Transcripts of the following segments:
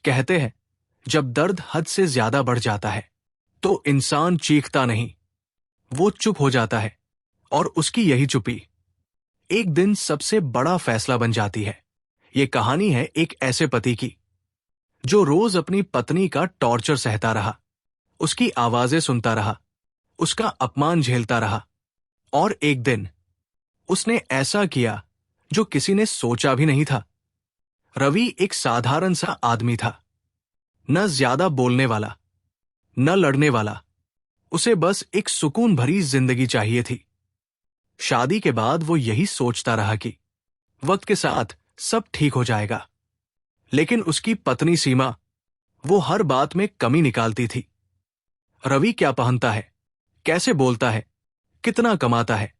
कहते हैं, जब दर्द हद से ज्यादा बढ़ जाता है तो इंसान चीखता नहीं, वो चुप हो जाता है। और उसकी यही चुप्पी एक दिन सबसे बड़ा फैसला बन जाती है। ये कहानी है एक ऐसे पति की जो रोज अपनी पत्नी का टॉर्चर सहता रहा, उसकी आवाजें सुनता रहा, उसका अपमान झेलता रहा। और एक दिन उसने ऐसा किया जो किसी ने सोचा भी नहीं था। रवि एक साधारण सा आदमी था, न ज्यादा बोलने वाला, न लड़ने वाला। उसे बस एक सुकून भरी जिंदगी चाहिए थी। शादी के बाद वो यही सोचता रहा कि वक्त के साथ सब ठीक हो जाएगा। लेकिन उसकी पत्नी सीमा, वो हर बात में कमी निकालती थी। रवि क्या पहनता है, कैसे बोलता है, कितना कमाता है,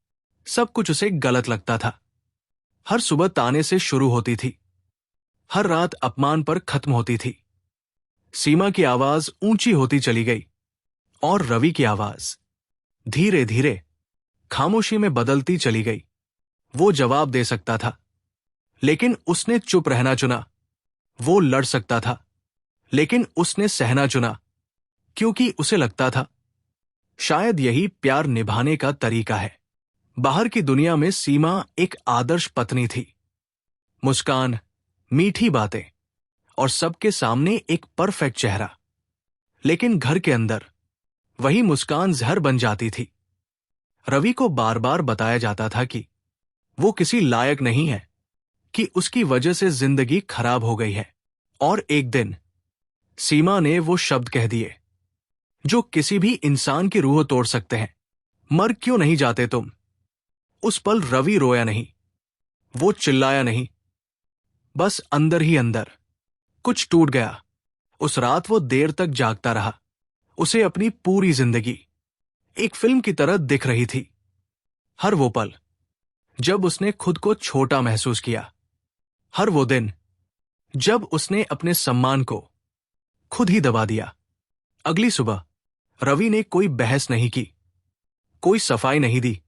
सब कुछ उसे गलत लगता था। हर सुबह ताने से शुरू होती थी, हर रात अपमान पर खत्म होती थी। सीमा की आवाज ऊंची होती चली गई और रवि की आवाज धीरे धीरे खामोशी में बदलती चली गई। वो जवाब दे सकता था, लेकिन उसने चुप रहना चुना। वो लड़ सकता था, लेकिन उसने सहना चुना, क्योंकि उसे लगता था शायद यही प्यार निभाने का तरीका है। बाहर की दुनिया में सीमा एक आदर्श पत्नी थी। मुस्कान, मीठी बातें और सबके सामने एक परफेक्ट चेहरा। लेकिन घर के अंदर वही मुस्कान जहर बन जाती थी। रवि को बार बार बताया जाता था कि वो किसी लायक नहीं है, कि उसकी वजह से जिंदगी खराब हो गई है। और एक दिन सीमा ने वो शब्द कह दिए जो किसी भी इंसान की रूह तोड़ सकते हैं। मर क्यों नहीं जाते तुम? उस पल रवि रोया नहीं, वो चिल्लाया नहीं, बस अंदर ही अंदर कुछ टूट गया। उस रात वो देर तक जागता रहा। उसे अपनी पूरी जिंदगी एक फिल्म की तरह दिख रही थी। हर वो पल जब उसने खुद को छोटा महसूस किया, हर वो दिन जब उसने अपने सम्मान को खुद ही दबा दिया। अगली सुबह रवि ने कोई बहस नहीं की, कोई सफाई नहीं दी,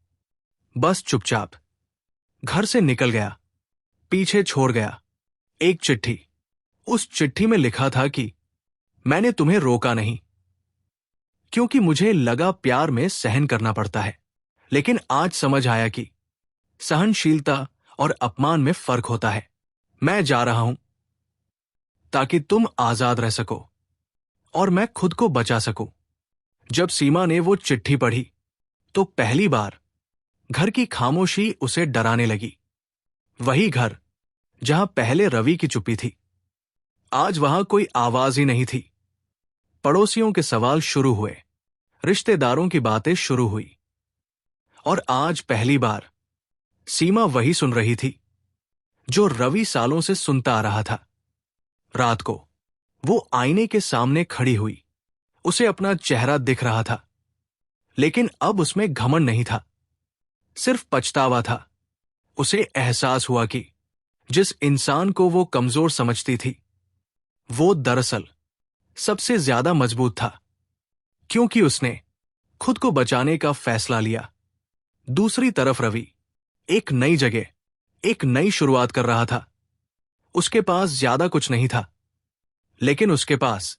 बस चुपचाप घर से निकल गया। पीछे छोड़ गया एक चिट्ठी। उस चिट्ठी में लिखा था कि मैंने तुम्हें रोका नहीं, क्योंकि मुझे लगा प्यार में सहन करना पड़ता है। लेकिन आज समझ आया कि सहनशीलता और अपमान में फर्क होता है। मैं जा रहा हूं ताकि तुम आजाद रह सको और मैं खुद को बचा सकूं। जब सीमा ने वो चिट्ठी पढ़ी तो पहली बार घर की खामोशी उसे डराने लगी। वही घर जहां पहले रवि की चुप्पी थी, आज वहां कोई आवाज ही नहीं थी। पड़ोसियों के सवाल शुरू हुए, रिश्तेदारों की बातें शुरू हुई। और आज पहली बार सीमा वही सुन रही थी जो रवि सालों से सुनता आ रहा था। रात को वो आईने के सामने खड़ी हुई। उसे अपना चेहरा दिख रहा था, लेकिन अब उसमें घमंड नहीं था, सिर्फ पछतावा था। उसे एहसास हुआ कि जिस इंसान को वो कमजोर समझती थी, वो दरअसल सबसे ज्यादा मजबूत था, क्योंकि उसने खुद को बचाने का फैसला लिया। दूसरी तरफ रवि एक नई जगह, एक नई शुरुआत कर रहा था। उसके पास ज्यादा कुछ नहीं था, लेकिन उसके पास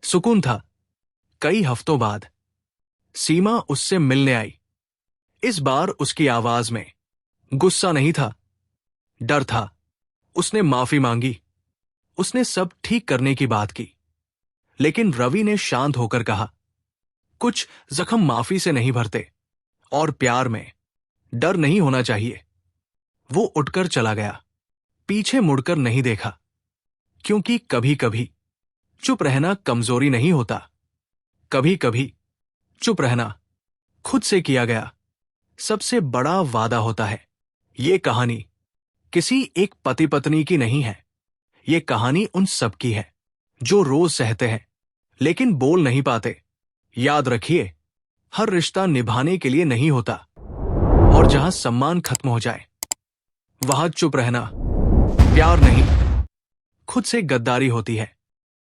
सुकून था। कई हफ्तों बाद सीमा उससे मिलने आई। इस बार उसकी आवाज में गुस्सा नहीं था, डर था। उसने माफी मांगी, उसने सब ठीक करने की बात की। लेकिन रवि ने शांत होकर कहा, कुछ जख्म माफी से नहीं भरते और प्यार में डर नहीं होना चाहिए। वो उठकर चला गया, पीछे मुड़कर नहीं देखा, क्योंकि कभी कभी चुप रहना कमजोरी नहीं होता। कभी कभी चुप रहना खुद से किया गया सबसे बड़ा वादा होता है। ये कहानी किसी एक पति पत्नी की नहीं है, ये कहानी उन सब की है जो रोज सहते हैं लेकिन बोल नहीं पाते। याद रखिए, हर रिश्ता निभाने के लिए नहीं होता, और जहां सम्मान खत्म हो जाए वहां चुप रहना प्यार नहीं, खुद से गद्दारी होती है।